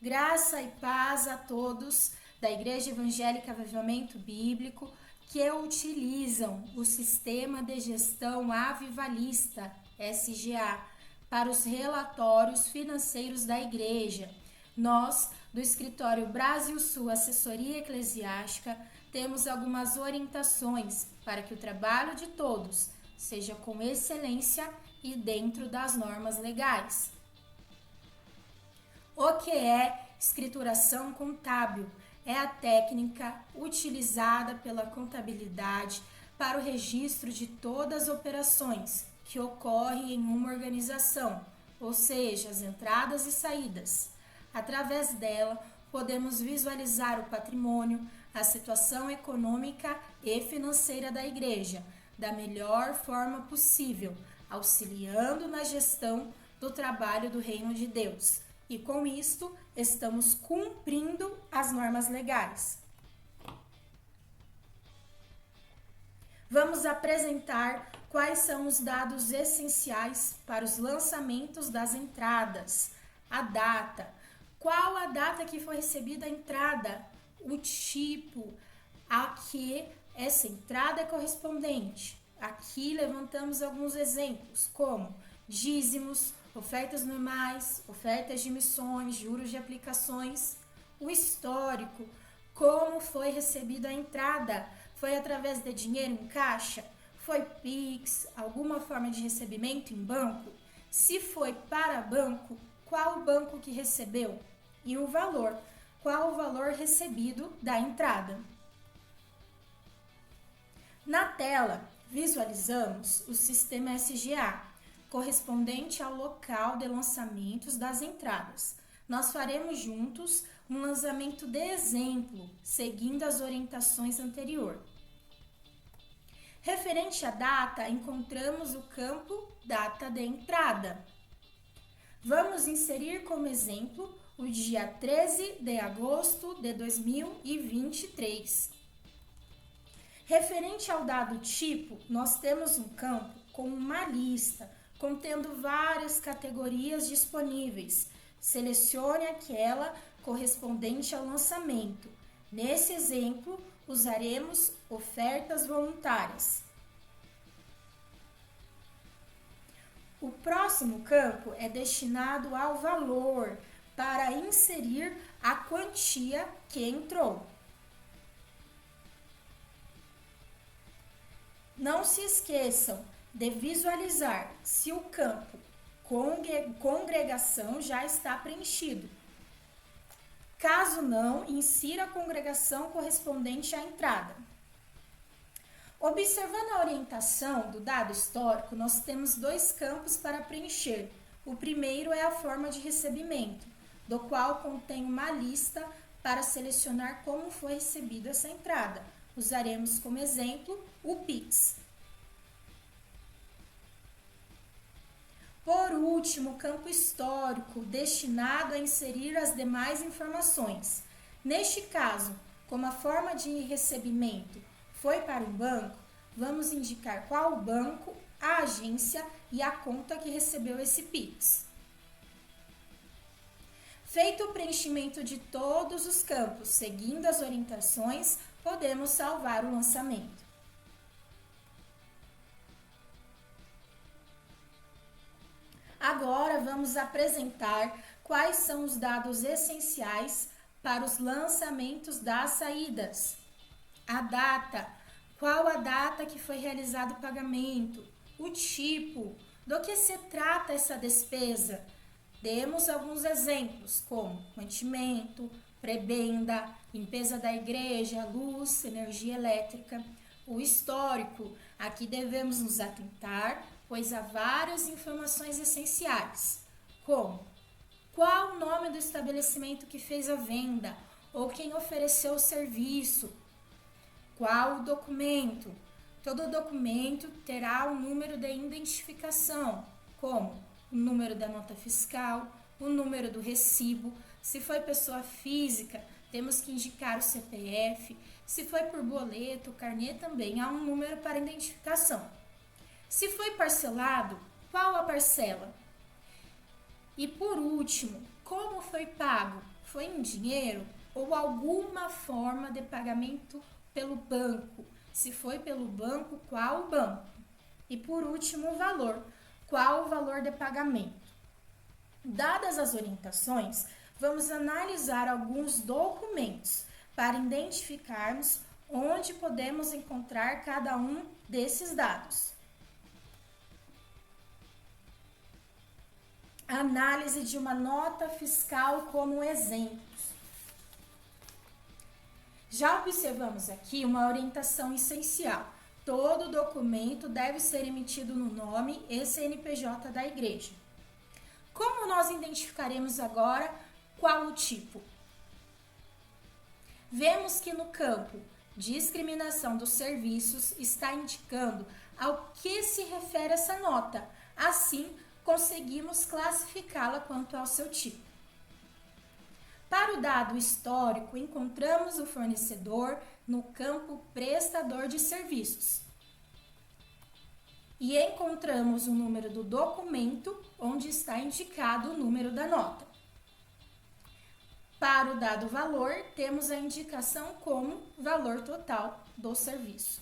Graça e paz a todos da Igreja Evangélica Avivamento Bíblico que utilizam o Sistema de Gestão Avivalista, SGA, para os relatórios financeiros da Igreja. Nós, do Escritório Brasil Sul Assessoria Eclesiástica, temos algumas orientações para que o trabalho de todos seja com excelência e dentro das normas legais. O que é escrituração contábil? É a técnica utilizada pela contabilidade para o registro de todas as operações que ocorrem em uma organização, ou seja, as entradas e saídas. Através dela, podemos visualizar o patrimônio, a situação econômica e financeira da igreja, da melhor forma possível, auxiliando na gestão do trabalho do reino de Deus. E com isto, estamos cumprindo as normas legais. Vamos apresentar quais são os dados essenciais para os lançamentos das entradas. A data. Qual a data que foi recebida a entrada? O tipo a que essa entrada é correspondente. Aqui levantamos alguns exemplos, como dízimos, ofertas normais, ofertas de missões, juros de aplicações. O histórico, como foi recebida a entrada? Foi através de dinheiro em caixa? Foi Pix, alguma forma de recebimento em banco? Se foi para banco, qual o banco que recebeu? E o valor, qual o valor recebido da entrada? Na tela, visualizamos o sistema SGA, correspondente ao local de lançamentos das entradas. Nós faremos juntos um lançamento de exemplo, seguindo as orientações anteriores. Referente à data, encontramos o campo data de entrada. Vamos inserir como exemplo o dia 13 de agosto de 2023. Referente ao dado tipo, nós temos um campo com uma lista contendo várias categorias disponíveis. Selecione aquela correspondente ao lançamento. Nesse exemplo, usaremos ofertas voluntárias. O próximo campo é destinado ao valor, para inserir a quantia que entrou. Não se esqueçam de visualizar se o campo congregação já está preenchido. Caso não, insira a congregação correspondente à entrada. Observando a orientação do dado histórico, nós temos dois campos para preencher. O primeiro é a forma de recebimento, do qual contém uma lista para selecionar como foi recebida essa entrada. Usaremos como exemplo o Pix. Por último, o campo histórico, destinado a inserir as demais informações. Neste caso, como a forma de recebimento foi para um banco, vamos indicar qual o banco, a agência e a conta que recebeu esse Pix. Feito o preenchimento de todos os campos, seguindo as orientações, podemos salvar o lançamento. Agora vamos apresentar quais são os dados essenciais para os lançamentos das saídas. A data, qual a data que foi realizado o pagamento, o tipo, do que se trata essa despesa. Demos alguns exemplos, como mantimento, prebenda, limpeza da igreja, luz, energia elétrica. O histórico, aqui devemos nos atentar, pois há várias informações essenciais, como qual o nome do estabelecimento que fez a venda ou quem ofereceu o serviço, qual o documento. Todo documento terá um número de identificação, como o número da nota fiscal, o número do recibo. Se foi pessoa física, temos que indicar o CPF. Se foi por boleto, carnê, também há um número para identificação. Se foi parcelado, qual a parcela? E por último, como foi pago? foi em dinheiro ou alguma forma de pagamento pelo banco? Se foi pelo banco, qual o banco? E por último, o valor. Qual o valor de pagamento? Dadas as orientações, vamos analisar alguns documentos para identificarmos onde podemos encontrar cada um desses dados. Análise de uma nota fiscal como exemplos. Já observamos aqui uma orientação essencial. Todo documento deve ser emitido no nome e CNPJ da igreja. Como nós identificaremos agora qual o tipo? Vemos que no campo discriminação dos serviços está indicando ao que se refere essa nota. Assim, conseguimos classificá-la quanto ao seu tipo. Para o dado histórico, encontramos o fornecedor no campo prestador de serviços. E encontramos o número do documento, onde está indicado o número da nota. Para o dado valor, temos a indicação como valor total do serviço.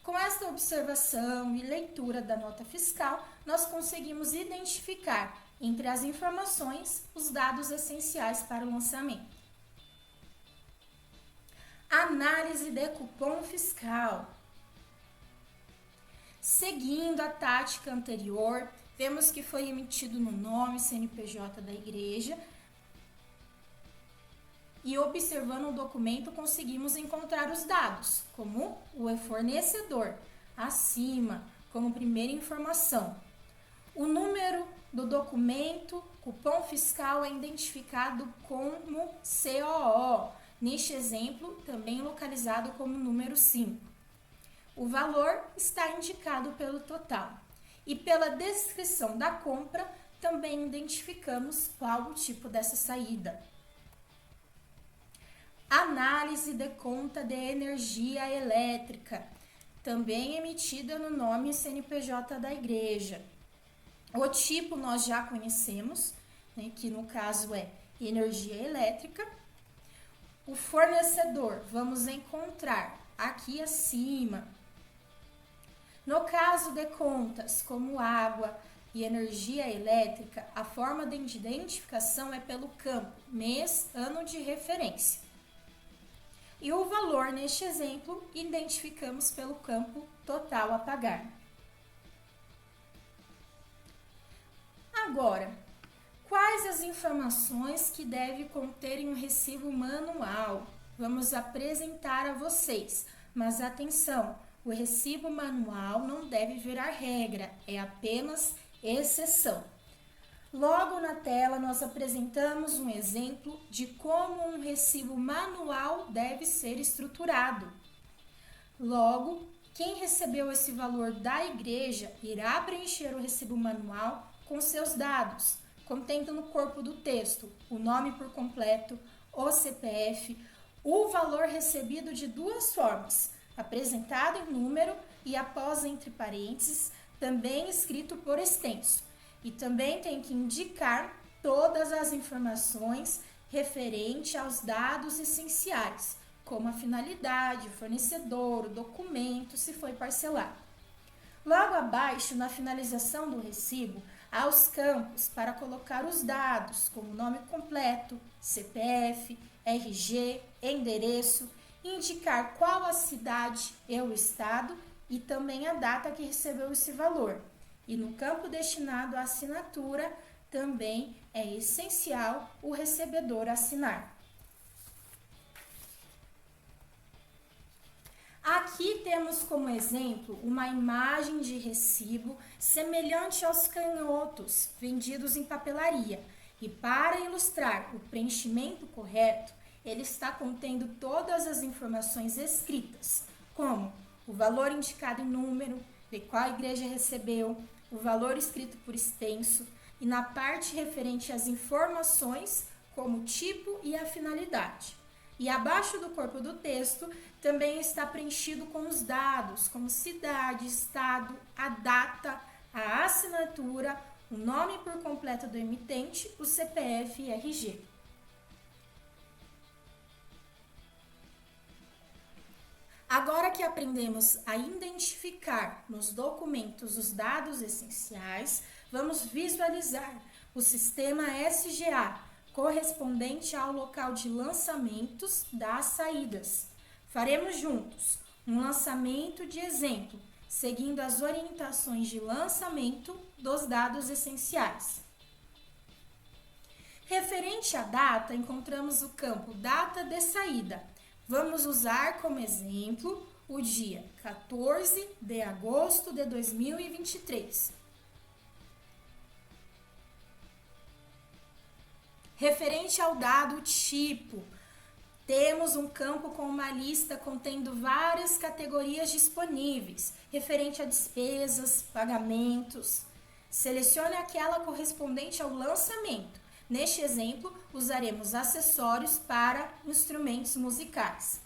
Com esta observação e leitura da nota fiscal, nós conseguimos identificar entre as informações os dados essenciais para o lançamento. Análise de cupom fiscal. Seguindo a tática anterior, vemos que foi emitido no nome CNPJ da igreja e observando o documento conseguimos encontrar os dados, como o fornecedor, acima, como primeira informação. O número do documento, cupom fiscal, é identificado como COO, neste exemplo também localizado como número 5. O valor está indicado pelo total. E pela descrição da compra, também identificamos qual o tipo dessa saída. Análise de conta de energia elétrica, também emitida no nome CNPJ da igreja. O tipo nós já conhecemos, né, que no caso é energia elétrica. O fornecedor vamos encontrar aqui acima. No caso de contas como água e energia elétrica, a forma de identificação é pelo campo mês, ano de referência. E o valor, neste exemplo, identificamos pelo campo total a pagar. Agora, quais as informações que deve conter em um recibo manual? Vamos apresentar a vocês, mas atenção, o recibo manual não deve virar regra, é apenas exceção. Logo na tela, nós apresentamos um exemplo de como um recibo manual deve ser estruturado. Logo, quem recebeu esse valor da igreja irá preencher o recibo manual com seus dados, contendo no corpo do texto o nome por completo, o CPF, o valor recebido de duas formas, apresentado em número e após entre parênteses, também escrito por extenso. E também tem que indicar todas as informações referentes aos dados essenciais, como a finalidade, o fornecedor, o documento, se foi parcelado. Logo abaixo, na finalização do recibo, há os campos para colocar os dados, como nome completo, CPF, RG, endereço, indicar qual a cidade e o estado e também a data que recebeu esse valor. E no campo destinado à assinatura, também é essencial o recebedor assinar. Aqui temos como exemplo uma imagem de recibo semelhante aos canhotos vendidos em papelaria. E para ilustrar o preenchimento correto, ele está contendo todas as informações escritas, como o valor indicado em número, de qual igreja recebeu, o valor escrito por extenso e na parte referente às informações, como o tipo e a finalidade. E abaixo do corpo do texto também está preenchido com os dados, como cidade, estado, a data, a assinatura, o nome por completo do emitente, o CPF e RG. Agora que aprendemos a identificar nos documentos os dados essenciais, vamos visualizar o sistema SGA, correspondente ao local de lançamentos das saídas. Faremos juntos um lançamento de exemplo, seguindo as orientações de lançamento dos dados essenciais. Referente à data, encontramos o campo data de saída. Vamos usar como exemplo o dia 14 de agosto de 2023. Referente ao dado tipo, temos um campo com uma lista contendo várias categorias disponíveis, referente a despesas, pagamentos. Selecione aquela correspondente ao lançamento. Neste exemplo, usaremos acessórios para instrumentos musicais.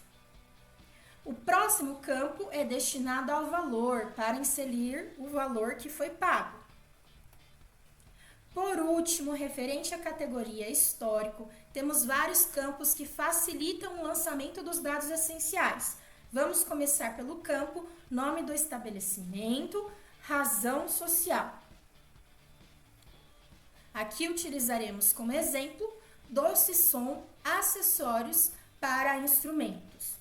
O próximo campo é destinado ao valor, para inserir o valor que foi pago. Por último, referente à categoria histórico, temos vários campos que facilitam o lançamento dos dados essenciais. Vamos começar pelo campo nome do estabelecimento, razão social. Aqui utilizaremos como exemplo doce som, acessórios para instrumentos.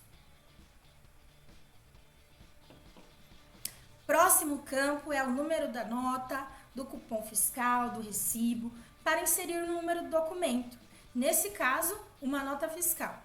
Próximo campo é o número da nota, do cupom fiscal, do recibo, para inserir o número do documento. Nesse caso, uma nota fiscal.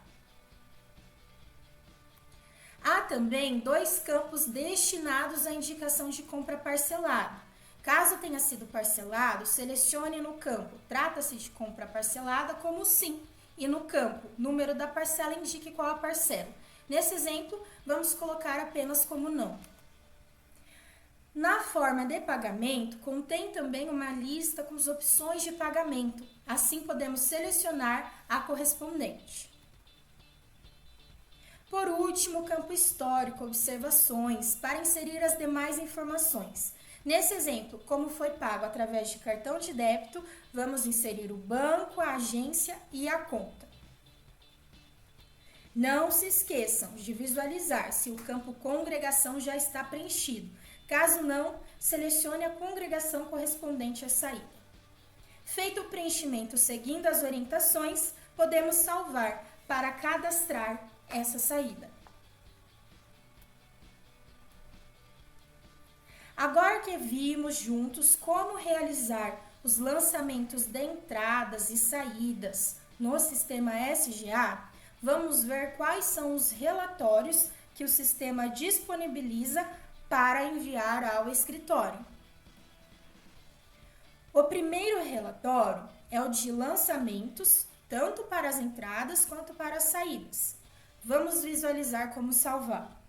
Há também dois campos destinados à indicação de compra parcelada. Caso tenha sido parcelado, selecione no campo trata-se de compra parcelada como sim e no campo número da parcela indique qual a parcela. Nesse exemplo, vamos colocar apenas como não. Na forma de pagamento, contém também uma lista com as opções de pagamento. Assim, podemos selecionar a correspondente. Por último, o campo histórico, observações, para inserir as demais informações. Nesse exemplo, como foi pago através de cartão de débito, vamos inserir o banco, a agência e a conta. Não se esqueçam de visualizar se o campo congregação já está preenchido. Caso não, selecione a congregação correspondente à saída. Feito o preenchimento seguindo as orientações, podemos salvar para cadastrar essa saída. Agora que vimos juntos como realizar os lançamentos de entradas e saídas no sistema SGA, vamos ver quais são os relatórios que o sistema disponibiliza para enviar ao escritório. O primeiro relatório é o de lançamentos, tanto para as entradas quanto para as saídas. Vamos visualizar como salvar.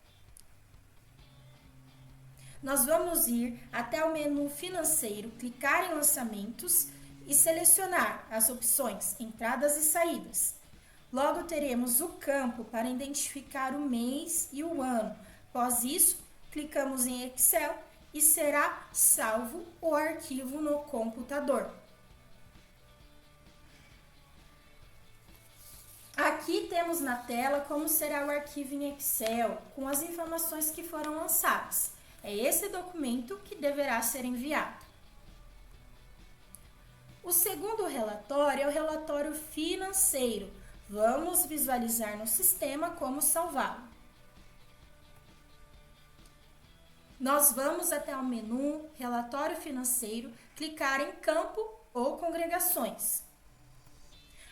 Nós vamos ir até o menu financeiro, clicar em lançamentos e selecionar as opções entradas e saídas. Logo teremos o campo para identificar o mês e o ano. Após isso, clicamos em Excel e será salvo o arquivo no computador. Aqui temos na tela como será o arquivo em Excel, com as informações que foram lançadas. É esse documento que deverá ser enviado. O segundo relatório é o relatório financeiro. Vamos visualizar no sistema como salvá-lo. Nós vamos até o menu Relatório Financeiro, clicar em Campo ou Congregações.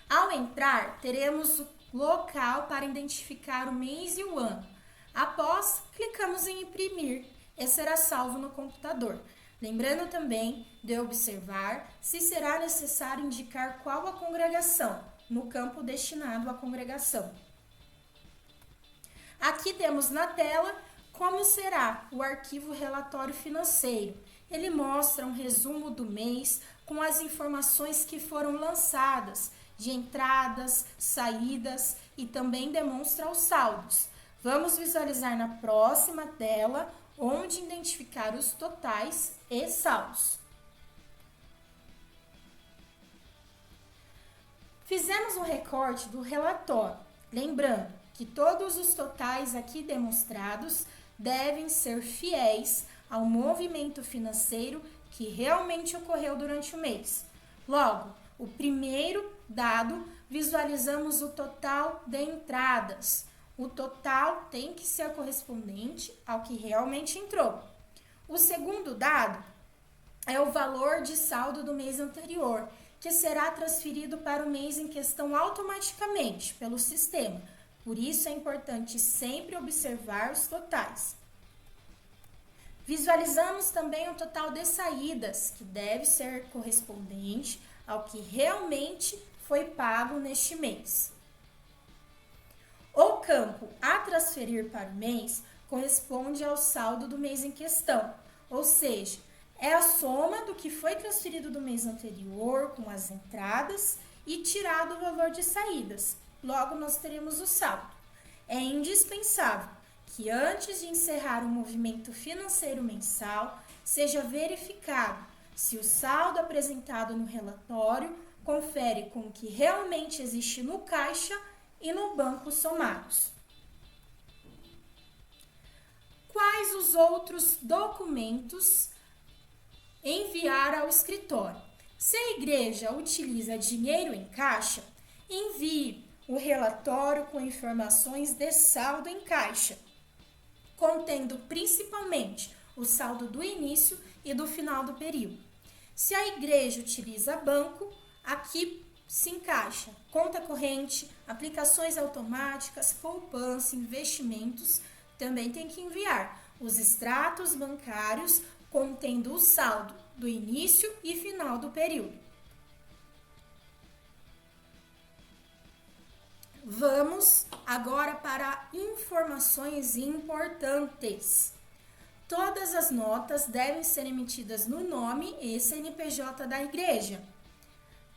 Ao entrar, teremos o local para identificar o mês e o ano. Após, clicamos em Imprimir e será salvo no computador. Lembrando também de observar se será necessário indicar qual a congregação, no campo destinado à congregação. Aqui temos na tela como será o arquivo relatório financeiro. Ele mostra um resumo do mês com as informações que foram lançadas, de entradas, saídas e também demonstra os saldos. Vamos visualizar na próxima tela, onde identificar os totais e saldos. Fizemos um recorte do relatório, lembrando que todos os totais aqui demonstrados devem ser fiéis ao movimento financeiro que realmente ocorreu durante o mês. Logo, o primeiro dado, visualizamos o total de entradas. O total tem que ser correspondente ao que realmente entrou. O segundo dado é o valor de saldo do mês anterior, que será transferido para o mês em questão automaticamente pelo sistema. Por isso é importante sempre observar os totais. Visualizamos também o total de saídas, que deve ser correspondente ao que realmente foi pago neste mês. O campo a transferir para o mês corresponde ao saldo do mês em questão, ou seja, é a soma do que foi transferido do mês anterior com as entradas e tirado o valor de saídas. Logo, nós teremos o saldo. É indispensável que antes de encerrar o movimento financeiro mensal, seja verificado se o saldo apresentado no relatório confere com o que realmente existe no caixa e no banco somados. Quais os outros documentos enviar ao escritório? Se a igreja utiliza dinheiro em caixa, envie o relatório com informações de saldo em caixa, contendo principalmente o saldo do início e do final do período. Se a igreja utiliza banco, aqui se encaixa conta corrente, aplicações automáticas, poupança, investimentos. Também tem que enviar os extratos bancários contendo o saldo do início e final do período. Vamos agora para informações importantes. Todas as notas devem ser emitidas no nome e CNPJ da igreja.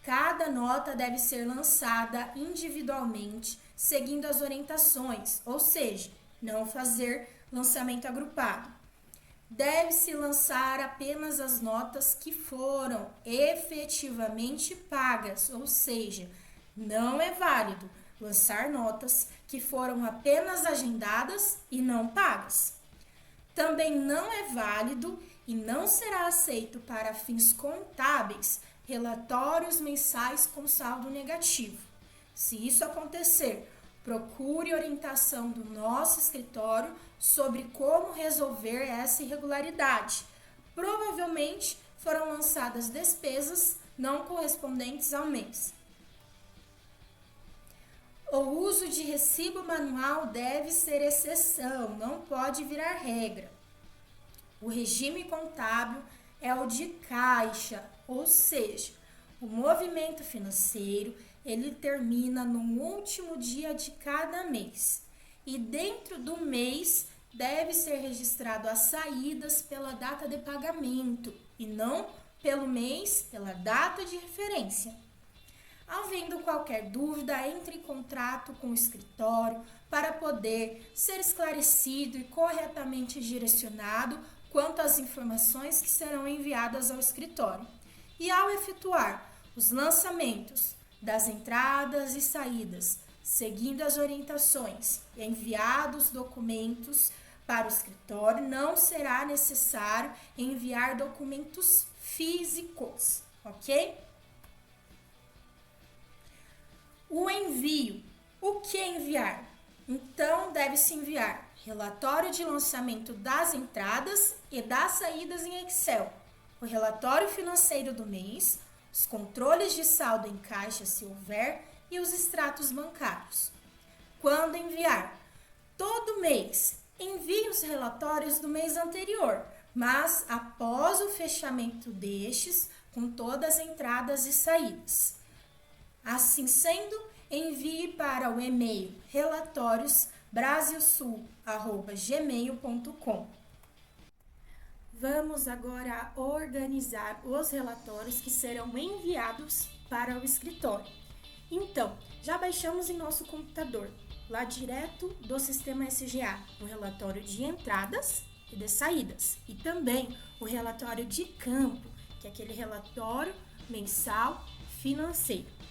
Cada nota deve ser lançada individualmente, seguindo as orientações, ou seja, não fazer lançamento agrupado. Deve-se lançar apenas as notas que foram efetivamente pagas, ou seja, não é válido lançar notas que foram apenas agendadas e não pagas. Também não é válido e não será aceito para fins contábeis relatórios mensais com saldo negativo. Se isso acontecer, procure orientação do nosso escritório sobre como resolver essa irregularidade. Provavelmente foram lançadas despesas não correspondentes ao mês. O uso de recibo manual deve ser exceção, não pode virar regra. O regime contábil é o de caixa, ou seja, o movimento financeiro ele termina no último dia de cada mês. E dentro do mês deve ser registrado as saídas pela data de pagamento e não pelo mês, pela data de referência. Havendo qualquer dúvida, entre em contato com o escritório para poder ser esclarecido e corretamente direcionado quanto às informações que serão enviadas ao escritório. E ao efetuar os lançamentos das entradas e saídas, seguindo as orientações e enviados documentos para o escritório, não será necessário enviar documentos físicos, ok? O envio. O que enviar? Então, deve-se enviar relatório de lançamento das entradas e das saídas em Excel, o relatório financeiro do mês, os controles de saldo em caixa, se houver, e os extratos bancários. Quando enviar? Todo mês, envie os relatórios do mês anterior, mas após o fechamento destes, com todas as entradas e saídas. Assim sendo, envie para o e-mail relatoriosbrasilsul@gmail.com. Vamos agora organizar os relatórios que serão enviados para o escritório. Então, já baixamos em nosso computador, lá direto do sistema SGA, o relatório de entradas e de saídas, e também o relatório de campo, que é aquele relatório mensal financeiro.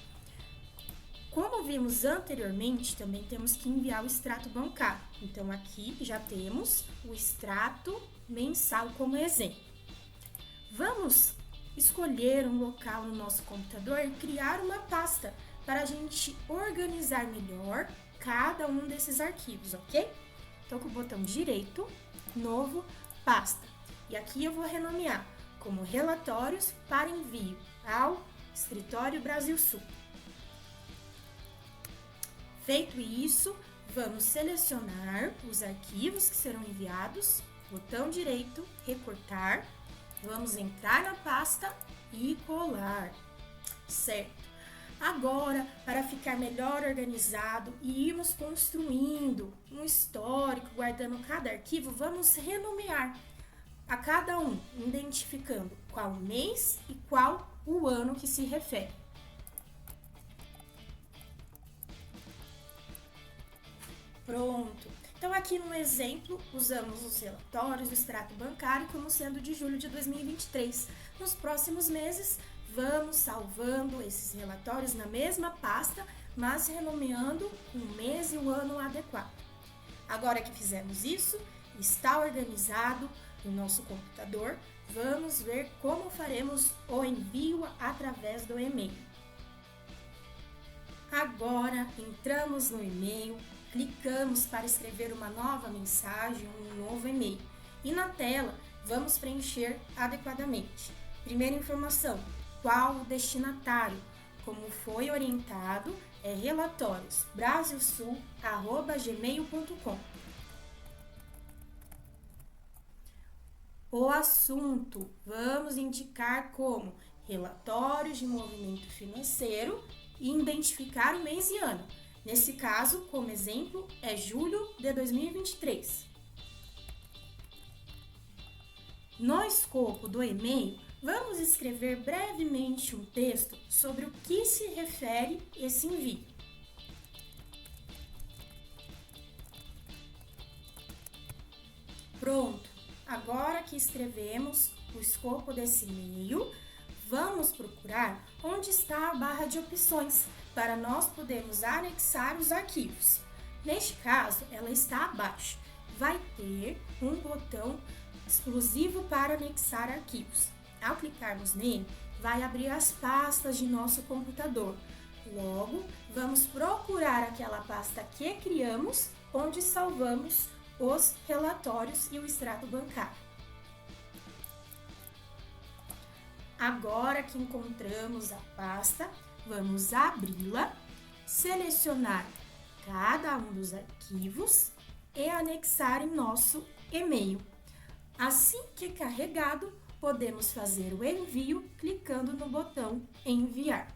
Como Como vimos anteriormente, também temos que enviar o extrato bancário. Então, aqui já temos o extrato mensal como exemplo. Vamos escolher um local no nosso computador e criar uma pasta para a gente organizar melhor cada um desses arquivos, ok? Então, com o botão direito, novo, pasta. E aqui eu vou renomear como relatórios para envio ao Escritório Brasil Sul. Feito isso, vamos selecionar os arquivos que serão enviados, botão direito, recortar, vamos entrar na pasta e colar, certo? Agora, para ficar melhor organizado e irmos construindo um histórico, guardando cada arquivo, vamos renomear a cada um, identificando qual mês e qual o ano que se refere. Pronto. Então, aqui no exemplo, usamos os relatórios do extrato bancário como sendo de julho de 2023. Nos próximos meses, vamos salvando esses relatórios na mesma pasta, mas renomeando o mês e o ano adequado. Agora que fizemos isso, está organizado no nosso computador, vamos ver como faremos o envio através do e-mail. Agora, entramos no e-mail, clicamos para escrever uma nova mensagem, um novo e-mail. E na tela, vamos preencher adequadamente. Primeira informação, qual o destinatário? Como foi orientado, é relatórios brasilsul@gmail.com. O assunto, vamos indicar como relatórios de movimento financeiro e identificar o mês e ano. Nesse caso, como exemplo, é julho de 2023. No escopo do e-mail, vamos escrever brevemente um texto sobre o que se refere esse envio. Pronto! Agora que escrevemos o escopo desse e-mail, vamos procurar onde está a barra de opções para nós podermos anexar os arquivos. Neste caso, ela está abaixo. Vai ter um botão exclusivo para anexar arquivos. Ao clicarmos nele, vai abrir as pastas de nosso computador. Logo, vamos procurar aquela pasta que criamos, onde salvamos os relatórios e o extrato bancário. Agora que encontramos a pasta, vamos abri-la, selecionar cada um dos arquivos e anexar em nosso e-mail. Assim que carregado, podemos fazer o envio clicando no botão enviar.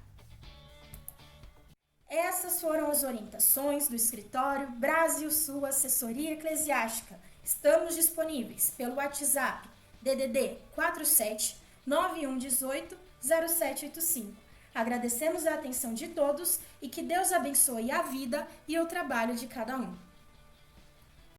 Essas foram as orientações do Escritório Brasil Sul Assessoria Eclesiástica. Estamos disponíveis pelo WhatsApp DDD 47 9118 0785. Agradecemos a atenção de todos e que Deus abençoe a vida e o trabalho de cada um.